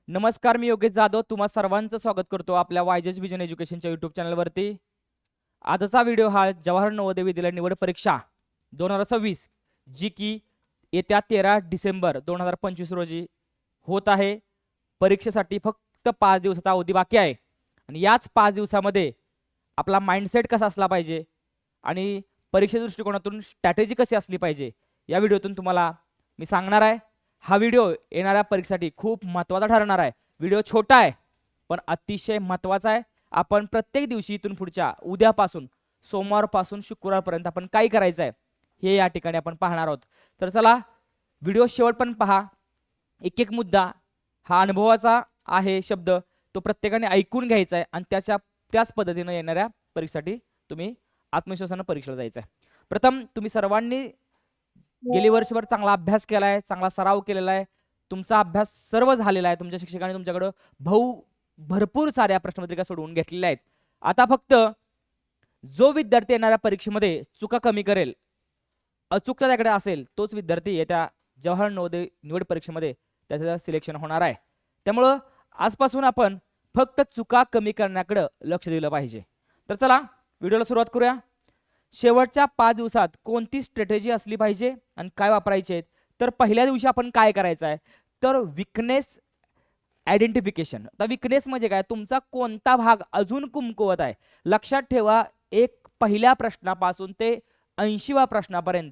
नमस्कार, मी योगेश जाधव तुम्हा सर्वांचं स्वागत करतो आपल्या वायजेस विजन एज्युकेशनच्या युट्यूब चॅनलवरती। आजचा व्हिडिओ हा जवाहर नवोदय विद्यालय निवड परीक्षा 2026 जी की येत्या 13 डिसेंबर 2025 रोजी होत आहे। परीक्षेसाठी फक्त 5 दिवसाचा अवधी बाकी आहे आणि याच 5 दिवसामध्ये आपला माइंडसेट कसा असला पाहिजे आणि परीक्षे दृष्टिकोनातून स्ट्रॅटेजी कशी असली पाहिजे या व्हिडिओतून तुम्हाला मी सांगणार आहे। हा व्हिडिओ येणाऱ्या परीक्षेसाठी खूप महत्त्वाचा ठरणार आहे। व्हिडिओ छोटा आहे पण अतिशय महत्त्वाचा आहे। आपण प्रत्येक दिवशी इथून पुढच्या उद्यापासून सोमवारपासून शुक्रवारपर्यंत आपण काय करायचं आहे हे या ठिकाणी आपण पाहणार आहोत। तर चला व्हिडिओ शेवट पण पहा। एक एक मुद्दा हा अनुभवाचा आहे शब्द तो प्रत्येकाने ऐकून घ्यायचा आहे आणि त्याच पद्धतीने येणाऱ्या परीक्षेसाठी तुम्ही आत्मविश्वासाने परीक्षेला जायचं आहे। प्रथम तुम्ही सर्वांनी गेली वर्षभर चांगला अभ्यास केलाय, चांगला सराव केलेला आहे, तुमचा अभ्यास सर्व झालेला आहे, तुमच्या शिक्षकांनी तुमच्याकडे भरपूर साऱ्या प्रश्नपत्रिका सोडवून घेतलेल्या आहेत। आता फक्त जो विद्यार्थी येणाऱ्या परीक्षेमध्ये चुका कमी करेल, अचूकता त्याकडे असेल, तोच विद्यार्थी येत्या जवाहर नवोदय निवड परीक्षेमध्ये त्याचं सिलेक्शन होणार आहे। त्यामुळं आजपासून आपण फक्त चुका कमी करण्याकडे लक्ष दिलं पाहिजे। तर चला व्हिडिओला सुरुवात करूया। शेवटच्या 5 दिवसात कोणती स्ट्रॅटेजी असली पाहिजे आणि काय वापरायचे आहेत, तर पहिल्या दिवशी आपण काय करायचं आहे तर विकनेस आयडेंटिफिकेशन। आता विकनेस म्हणजे काय, तुमचा कोणता भाग अजून कमकुवत आहे। लक्षात ठेवा, एक पहिल्या प्रश्नापासून ते 80व्या प्रश्नापर्यंत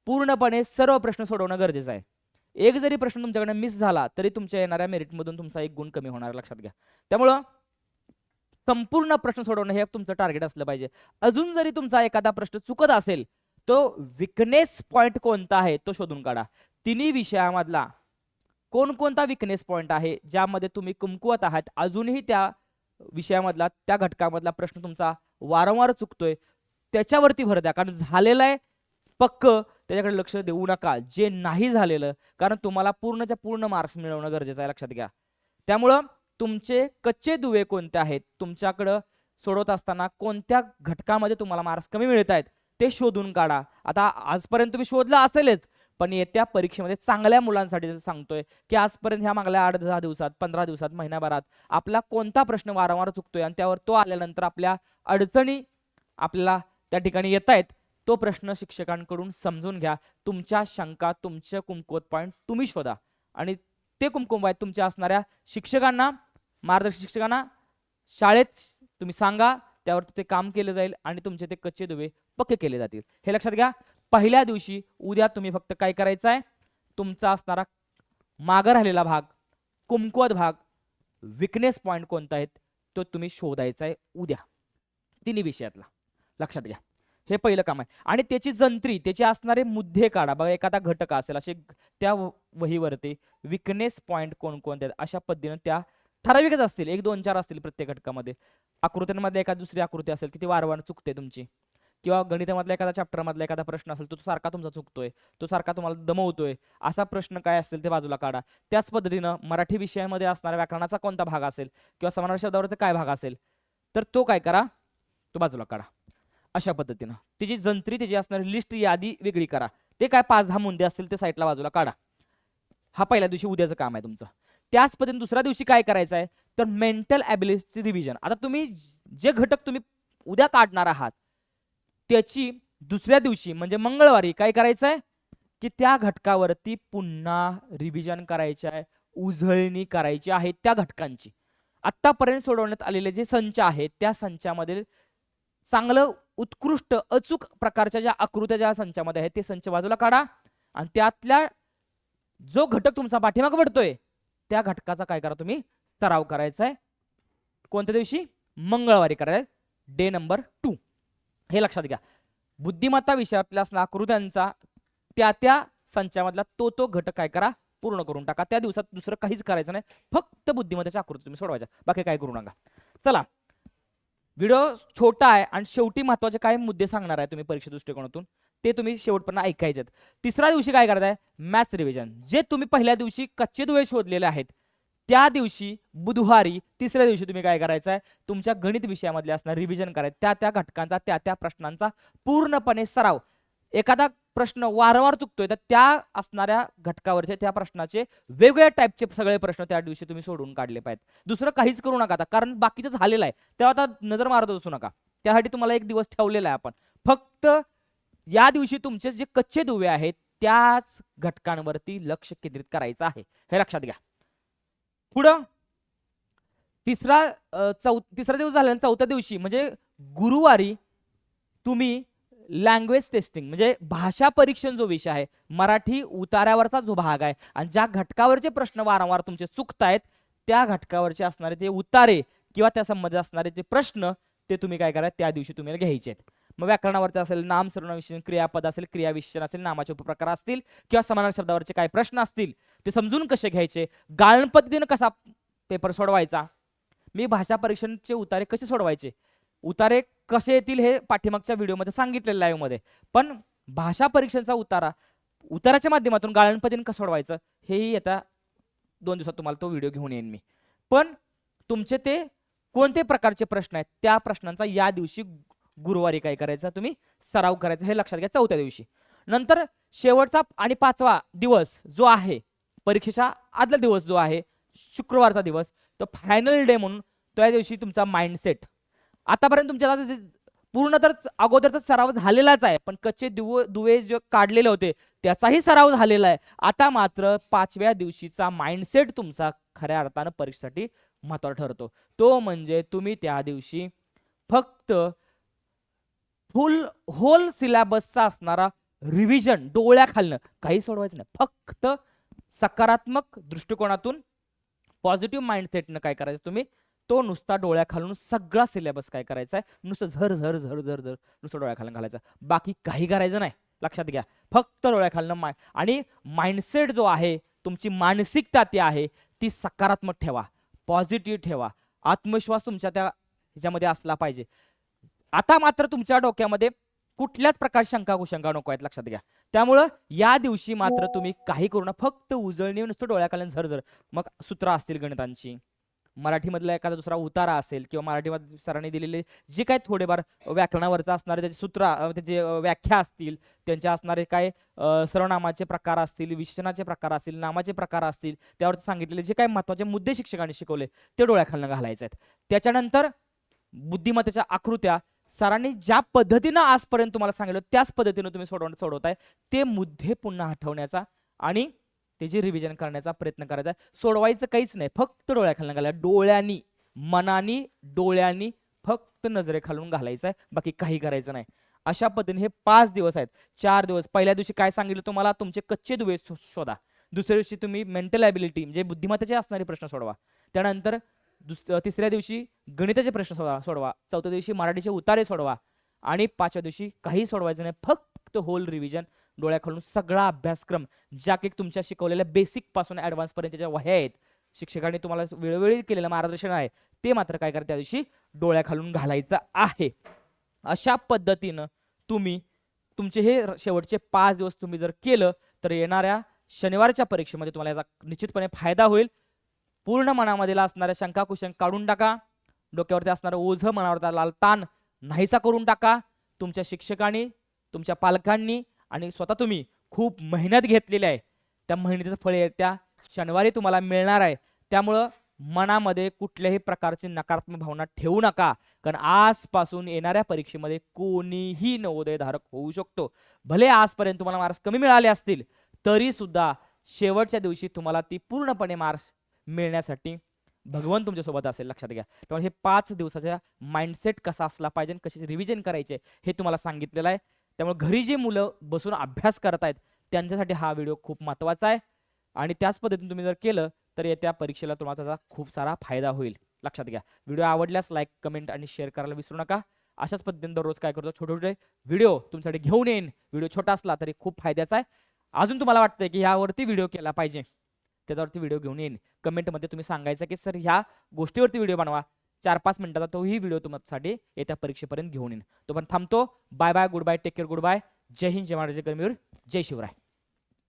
पूर्णपणे सर्व प्रश्न सोडवणं गरजेचं आहे। एक जरी प्रश्न तुमच्याकडे मिस झाला तरी तुमच्या येणाऱ्या मेरिटमधून तुमचा एक गुण कमी होणार, लक्षात घ्या। त्यामुळं संपूर्ण प्रश्न सोडवणं हे तुमचं टार्गेट असलं पाहिजे। अजून जरी तुमचा एखादा प्रश्न चुकत असेल तो विकनेस पॉइंट कोणता आहे तो शोधून काढा। तिन्ही विषयामधला कोणकोणता विकनेस पॉइंट आहे ज्यामध्ये तुम्ही कमकुवत आहात, अजूनही त्या विषयामधला त्या घटकामधला प्रश्न तुमचा वारंवार चुकतोय, त्याच्यावरती भर द्या। कारण झालेलं आहे पक्क त्याच्याकडे लक्ष देऊ नका, जे नाही झालेलं, कारण तुम्हाला पूर्णच्या पूर्ण मार्क्स मिळवणं गरजेचं आहे, लक्षात घ्या। त्यामुळं तुमचे कच्चे दुवे कोणते आहेत, तुमच्याकडं सोडवत असताना कोणत्या घटकामध्ये तुम्हाला मार्क्स कमी मिळत आहेत ते शोधून काढा। आता आजपर्यंत तुम्ही शोधला असेलच, पण येत्या परीक्षेमध्ये चांगल्या मुलांसाठी सांगतोय की आजपर्यंत ह्या मागल्या 8-10 दिवसात, 15 दिवसात, महिन्याभरात आपला कोणता प्रश्न वारंवार चुकतोय आणि त्यावर तो आल्यानंतर आपल्या अडचणी आपल्याला त्या ठिकाणी येत आहेत, तो प्रश्न शिक्षकांकडून समजून घ्या। तुमच्या शंका, तुमचे कमकुवत पॉईंट तुम्ही शोधा आणि ते कुमकुम तुमच्या असणाऱ्या शिक्षकांना, मार्गदर्शक शिक्षकांना शाळेत तुम्ही सांगा, त्यावर ते काम केलं जाईल आणि तुमचे ते कच्चे दुवे पक्के केले जातील, हे लक्षात घ्या। पहिल्या दिवशी उद्या तुम्ही फक्त काय करायचं आहे, तुमचा असणारा मागे राहिलेला भाग, कमकुवत भाग, विकनेस पॉइंट कोणता आहे तो तुम्ही शोधायचा आहे उद्या तिन्ही विषयातला, लक्षात घ्या। हे पहिलं काम आहे आणि त्याची जंत्री, त्याचे असणारे मुद्दे काढा। बघा एखादा घटक असेल असे त्या वहीवरती विकनेस पॉइंट कोणकोणते आहेत अशा पद्धतीने त्या ठराविकच असतील, 1-2-4 असतील प्रत्येक घटकामध्ये। आकृत्यांमध्ये एखादी दुसरी आकृती असेल की ती वारंवार चुकते तुमची, किंवा गणितामधला एखादा चॅप्टर मधला एखादा प्रश्न असेल तो सारखा तुमचा चुकतोय, तो सारखा तुम्हाला दमवतोय, असा प्रश्न काय असेल ते बाजूला काढा। त्याच पद्धतीनं मराठी विषयामध्ये असणारा व्याकरणाचा कोणता भाग असेल किंवा समानार्थी शब्दावरचा काय भाग असेल तर तो काय करा, तो बाजूला काढा। अशा पद्धतीनं त्याची जंत्री, त्याची असणारी लिस्ट, यादी वेगळी करा। ते काय 5-10 मुद्दे असतील ते साईडला बाजूला काढा। हा पहिल्या दिवशी उद्याचं काम आहे तुमचं। त्याच पद्धतीने दुसऱ्या दिवशी काय करायचं आहे तर मेंटल ॲबिलिटीची रिव्हिजन। आता तुम्ही जे घटक तुम्ही उद्या काढणार आहात त्याची दुसऱ्या दिवशी म्हणजे मंगळवारी काय करायचं आहे की त्या घटकावरती पुन्हा रिव्हिजन करायचे आहे, उजळणी करायची आहे त्या घटकांची। आतापर्यंत सोडवण्यात आलेले जे संच आहेत त्या संचामध्ये चांगलं उत्कृष्ट अचूक प्रकारच्या ज्या आकृत्या ज्या संचामध्ये आहेत ते संच बाजूला काढा आणि त्यातल्या जो घटक तुमचा पाठीमागे पडतोय त्या घटकाचा काय करा तुम्ही सराव करायचा आहे। कोणत्या दिवशी? मंगळवारी करायचं, डे नंबर 2, हे लक्षात घ्या। बुद्धिमत्ता विषयातल्या असणाऱ्या आकृत्यांचा त्या संचामधला तो घटक काय करा पूर्ण करून टाका। त्या दिवसात दुसरं काहीच करायचं नाही, फक्त बुद्धिमत्तेच्या आकृती तुम्ही सोडवायच्या, बाकी काय करू नका। चला व्हिडिओ छोटा आहे आणि शेवटी महत्त्वाचे काय मुद्दे सांगणार आहे तुम्ही परीक्षा दृष्टिकोनातून ते तुम्ही शेवटपर्यंत ऐकायचे। तिसऱ्या दिवशी काय करताय, मॅथ्स रिव्हिजन। जे तुम्ही पहिल्या दिवशी कच्चे दुवे शोधलेले आहेत त्या दिवशी बुधवारी तिसऱ्या दिवशी तुम्ही काय करायचं आहे, तुमच्या गणित विषयामधले असणार रिव्हिजन करायचं, त्या घटकांचा त्या प्रश्नांचा पूर्णपणे सराव। एखादा प्रश्न वारंवार चुकतोय तर त्या असणाऱ्या घटकावरचे त्या प्रश्नाचे वेगवेगळ्या टाईपचे सगळे प्रश्न त्या दिवशी तुम्ही सोडून काढले पाहिजेत. दुसरं काहीच करू नका आता, कारण बाकीचं झालेलं आहे तेव्हा आता नजर मारत असू नका. त्यासाठी तुम्हाला एक दिवस ठेवलेला आहे आपण. फक्त या दिवशी तुमचे जे कच्चे दुवे आहेत त्याच घटकांवरती लक्ष केंद्रित करायचं आहे, हे लक्षात घ्या. पुढं तिसरा दिवस झाला. चौथ्या दिवशी म्हणजे गुरुवारी तुम्ही लँग्वेज टेस्टिंग म्हणजे भाषा परीक्षण जो विषय आहे, मराठी उतार्यावरचा जो भाग आहे आणि ज्या घटकावरचे प्रश्न वारंवार तुमचे चुकतायत त्या घटकावरचे असणारे ते उतारे किंवा त्या संबंधित असणारे ते प्रश्न ते तुम्ही काय करा त्या दिवशी तुम्हाला घ्यायचे आहेत. मग व्याकरणावरचे असेल, नाम सर्वनाम विशेषण, क्रियापद असेल, क्रियाविशेषण असेल, नामाचे उपप्रकार असतील किंवा समानार्थी शब्दावरचे काही प्रश्न असतील ते समजून कसे घ्यायचे, गाळण पद्धतीने कसा पेपर सोडवायचा, मी भाषा परीक्षणचे उतारे कसे सोडवायचे, उतारे कसे येतील हे पाठीमागच्या व्हिडिओमध्ये सांगितलेलं लाईव्ह मध्ये. पण भाषा परीक्षेचा उताराच्या माध्यमातून गाळण पद्धतीने कसं सोडवायचं हेही येत्या 2 दिवसात तुम्हाला तो व्हिडिओ घेऊन येईन मी. पण तुमचे ते कोणते प्रकारचे प्रश्न आहेत त्या प्रश्नांचा या दिवशी गुरुवारी काय करायचं, तुम्ही सराव करायचा, हे लक्षात घ्या. चौथ्या दिवशी नंतर शेवटचा आणि 5वा दिवस जो आहे परीक्षेचा आदला दिवस जो आहे शुक्रवारचा दिवस, तो फायनल डे म्हणून त्या दिवशी तुमचा माइंडसेट आतापर्यंत तुमच्या पूर्ण तर अगोदरचा सराव झालेलाच आहे, पण कच्चे दुवे जे काढलेले होते त्याचाही सराव झालेला आहे. आता मात्र 5व्या दिवशीचा माइंडसेट तुमचा खऱ्या अर्थानं परीक्षेसाठी महत्त्वाचा ठरतो. तो म्हणजे तुम्ही त्या दिवशी फक्त होल सिलेबसचा असणारा रिव्हिजन डोळ्याखालनं, काही सोडवायचं नाही, फक्त सकारात्मक दृष्टिकोनातून पॉझिटिव्ह माइंडसेटनं काय करायचं तुम्ही तो नुसता डोळ्याखालून सगळा सिलेबस काय करायचा आहे, नुसतं झर झर झर झर झर नुसतं डोळ्याखालून घालायचं, बाकी काही करायचं नाही. लक्षात घ्या, फक्त डोळ्याखालनं आणि माइंडसेट जो आहे तुमची मानसिकता ती आहे ती सकारात्मक ठेवा, पॉझिटिव्ह ठेवा, आत्मविश्वास तुमच्या त्या ह्याच्यामध्ये असला पाहिजे. आता मात्र तुमच्या डोक्यामध्ये कुठल्याच प्रकारची शंका कुशंका नको आहेत, लक्षात घ्या. त्यामुळं या दिवशी मात्र तुम्ही काही करू नका, फक्त उजळणी नुसतं डोळ्याखालून झरझर. मग सूत्र असतील गणितांची, मराठीमधला एखादा दुसरा उतारा असेल किंवा मराठीमध्ये सरांनी दिलेले जे काही थोडेफार व्याकरणावरचं असणारे त्याचे सूत्र त्याचे व्याख्या असतील, त्यांचे असणारे काय सर्वनामाचे प्रकार असतील, विशेषणाचे प्रकार असतील, नामाचे प्रकार असतील, त्यावर सांगितलेले जे काही महत्त्वाचे मुद्दे शिक्षकांनी शिकवले ते डोळ्याखालनं घालायचे आहेत. त्याच्यानंतर बुद्धिमत्तेच्या आकृत्या सरांनी ज्या पद्धतीनं आजपर्यंत तुम्हाला सांगितलं त्याच पद्धतीनं तुम्ही सोडवताय ते मुद्दे पुन्हा आठवण्याचा आणि त्याची रिव्हिजन करण्याचा प्रयत्न करायचा. सोडवायचं काहीच नाही, फक्त डोळ्याखालून घालायचं, डोळ्यांनी मनानी डोळ्यांनी फक्त नजरेखालून घालायचं आहे, बाकी काही करायचं नाही. अशा पद्धतीने हे 5 दिवस आहेत. 4 दिवस पहिल्या दिवशी काय सांगितलं तुम्हाला, तुमचे कच्चे दुवे शोधा. दुसऱ्या दिवशी तुम्ही मेंटल ॲबिलिटी म्हणजे बुद्धिमत्तेचे असणारे प्रश्न सोडवा. त्यानंतर तिसऱ्या दिवशी गणिताचे प्रश्न सोडवा. चौथ्या दिवशी मराठीचे उतारे सोडवा आणि 5व्या दिवशी काही सोडवायचं नाही, फक्त होल रिव्हिजन डोळ्याखालून सगळा अभ्यासक्रम ज्या काही तुमच्या शिकवलेल्या बेसिक पासून ॲडव्हान्स पर्यंत ज्या वह्या आहेत शिक्षकांनी तुम्हाला वेळोवेळी केलेलं मार्गदर्शन आहे ते मात्र काय करा त्या दिवशी डोळ्याखालून घालायचं आहे. अशा पद्धतीनं तुम्ही तुमचे हे शेवटचे 5 दिवस तुम्ही जर केलं तर येणाऱ्या शनिवारच्या परीक्षेमध्ये तुम्हाला याचा निश्चितपणे फायदा होईल. पूर्ण मनामध्ये असणाऱ्या शंका कुशंका काढून टाका, डोक्यावरती असणारं ओझं मनावरती लाल ताण नाहीसा करून टाका. तुमच्या शिक्षकांनी, तुमच्या पालकांनी आणि स्वतः तुम्ही खूप मेहनत घेतलेली आहे, त्या मेहनतीचं फळ त्या शनिवारी तुम्हाला मिळणार आहे. त्यामुळं मनामध्ये कुठल्याही प्रकारची नकारात्मक भावना ठेवू नका, कारण आजपासून येणाऱ्या परीक्षेमध्ये कोणीही नवोदय धारक होऊ शकतो. भले आजपर्यंत तुम्हाला मार्क्स कमी मिळाले असतील तरी सुद्धा शेवटच्या दिवशी तुम्हाला ती पूर्णपणे मार्क्स मिळण्यासाठी भगवान तुमच्यासोबत असेल, लक्षात घ्या. त्यामुळे हे 5 दिवसाचा माइंडसेट कसा असला पाहिजे, कशी रिव्हिजन करायचे हे तुम्हाला सांगितलेलं आहे. त्यामुळे घरी जे मुलं बसून अभ्यास करत आहेत त्यांच्यासाठी हा व्हिडिओ खूप महत्त्वाचा आहे आणि त्याच पद्धतीने तुम्ही जर केलं तर येत्या परीक्षेला तुम्हाला त्याचा खूप सारा फायदा होईल, लक्षात घ्या. व्हिडिओ आवडल्यास लाईक, कमेंट आणि शेअर करायला विसरू नका. अशाच पद्धतीने दररोज काय करतो, छोटे छोटे व्हिडिओ तुमच्यासाठी घेऊन येईन. व्हिडिओ छोटा असला तरी खूप फायद्याचा आहे. अजून तुम्हाला वाटतंय की ह्यावरती व्हिडिओ केला पाहिजे, त्याच्यावरती व्हिडिओ घेऊन येईन. कमेंटमध्ये तुम्ही सांगायचं की सर ह्या गोष्टीवरती व्हिडिओ बनवा, 4-5 मिनिटाचा तोही व्हिडिओ तुमच्यासाठी येत्या परीक्षेपर्यंत घेऊन येईन. तो पण थांबतो. Bye bye, good bye, take care, good bye. जय हिंद, जय महाराज, जय करमीर, जय शिवराय.